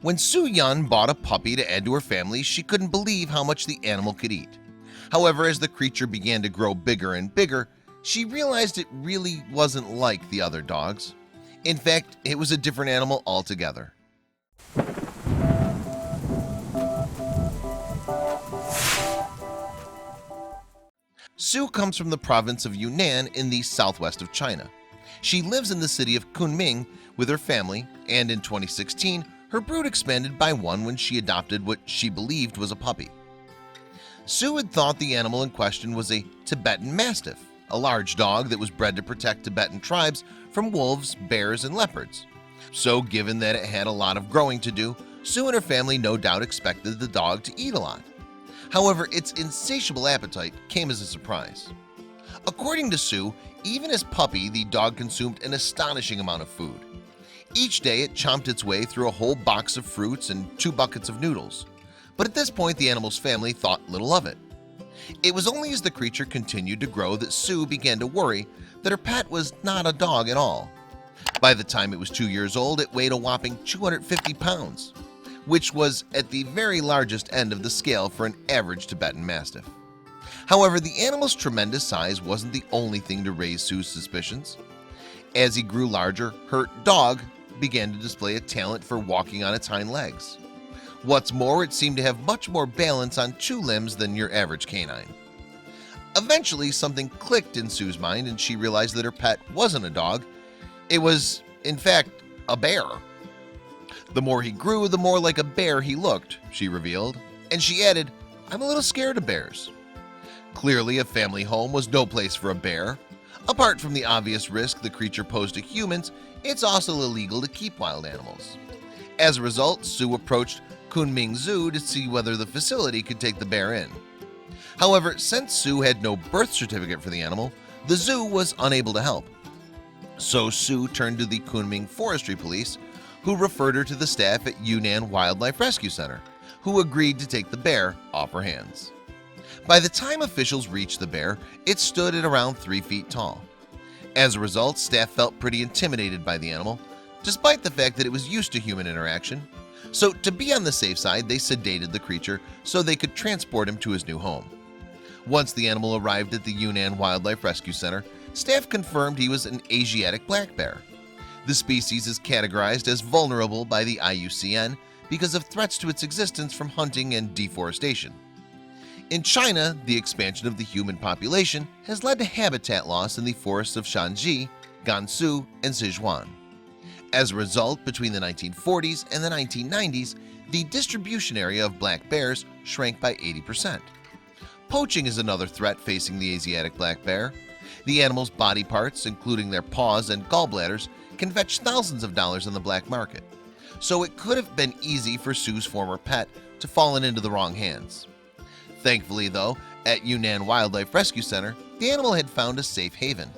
When Su Yun bought a puppy to add to her family, she couldn't believe how much the animal could eat. However, as the creature began to grow bigger and bigger, she realized it really wasn't like the other dogs. In fact, it was a different animal altogether. Su comes from the province of Yunnan in the southwest of China. She lives in the city of Kunming with her family, and in 2016, her brood expanded by one when she adopted what she believed was a puppy. Su had thought the animal in question was a Tibetan Mastiff, a large dog that was bred to protect Tibetan tribes from wolves, bears, and leopards. So given that it had a lot of growing to do, Su and her family no doubt expected the dog to eat a lot. However, its insatiable appetite came as a surprise. According to Su, even as puppy, the dog consumed an astonishing amount of food. Each day it chomped its way through a whole box of fruits and 2 buckets of noodles. But at this point the animal's family thought little of it. It was only as the creature continued to grow that Su began to worry that her pet was not a dog at all. By the time it was 2 years old, it weighed a whopping 250 pounds, which was at the very largest end of the scale for an average Tibetan Mastiff. However, the animal's tremendous size wasn't the only thing to raise Su's suspicions. As he grew larger, her dog began to display a talent for walking on its hind legs. What's more, it seemed to have much more balance on 2 limbs than your average canine. Eventually, something clicked in Su's mind and she realized that her pet wasn't a dog. It was, in fact, a bear. The more he grew, the more like a bear he looked, she revealed, and she added, "I'm a little scared of bears." Clearly, a family home was no place for a bear. Apart from the obvious risk the creature posed to humans, it's also illegal to keep wild animals. As a result, Su approached Kunming Zoo to see whether the facility could take the bear in. However, since Su had no birth certificate for the animal, the zoo was unable to help. So Su turned to the Kunming Forestry Police, who referred her to the staff at Yunnan Wildlife Rescue Center, who agreed to take the bear off her hands. By the time officials reached the bear, it stood at around 3 feet tall. As a result, staff felt pretty intimidated by the animal, despite the fact that it was used to human interaction. So to be on the safe side, they sedated the creature so they could transport him to his new home. Once the animal arrived at the Yunnan Wildlife Rescue Center, staff confirmed he was an Asiatic black bear. The species is categorized as vulnerable by the IUCN because of threats to its existence from hunting and deforestation. In China, the expansion of the human population has led to habitat loss in the forests of Shanxi, Gansu, and Sichuan. As a result, between the 1940s and the 1990s, the distribution area of black bears shrank by 80%. Poaching is another threat facing the Asiatic black bear. The animal's body parts, including their paws and gallbladders, can fetch thousands of dollars on the black market. So it could have been easy for Su's former pet to fall into the wrong hands. Thankfully, though, at Yunnan Wildlife Rescue Center, the animal had found a safe haven.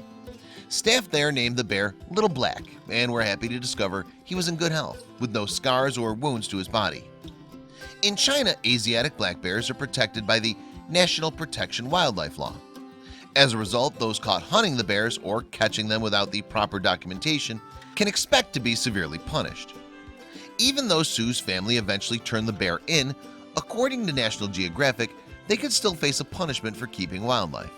Staff there named the bear Little Black and were happy to discover he was in good health, with no scars or wounds to his body. In China, Asiatic black bears are protected by the National Protection Wildlife Law. As a result, those caught hunting the bears or catching them without the proper documentation can expect to be severely punished. Even though Su's family eventually turned the bear in, according to National Geographic, they could still face a punishment for keeping wildlife.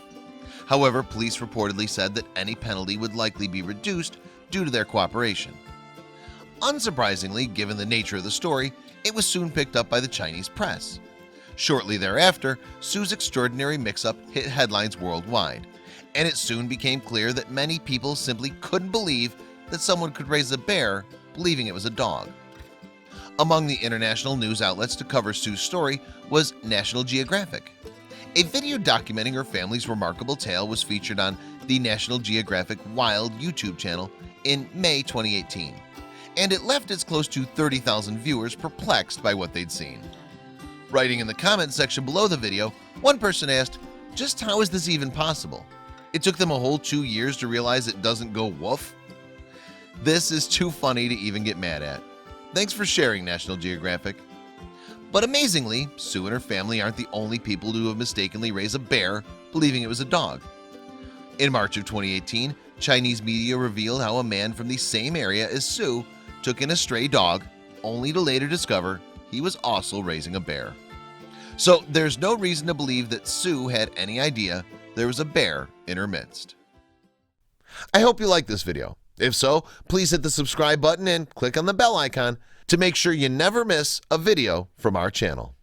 However, police reportedly said that any penalty would likely be reduced due to their cooperation. Unsurprisingly, given the nature of the story, it was soon picked up by the Chinese press. Shortly thereafter, Su's extraordinary mix-up hit headlines worldwide, and it soon became clear that many people simply couldn't believe that someone could raise a bear believing it was a dog. Among the international news outlets to cover Su's story was National Geographic. A video documenting her family's remarkable tale was featured on the National Geographic Wild YouTube channel in May 2018, and it left its close to 30,000 viewers perplexed by what they'd seen. Writing in the comment section below the video, one person asked, "Just how is this even possible? It took them a whole 2 years to realize it doesn't go woof?" This is too funny to even get mad at. Thanks for sharing, National Geographic. But amazingly, Su and her family aren't the only people to have mistakenly raised a bear believing it was a dog. In March of 2018, Chinese media revealed how a man from the same area as Su took in a stray dog, only to later discover he was also raising a bear. So there's no reason to believe that Sue had any idea there was a bear in her midst. I hope you liked this video. If so, please hit the subscribe button and click on the bell icon to make sure you never miss a video from our channel.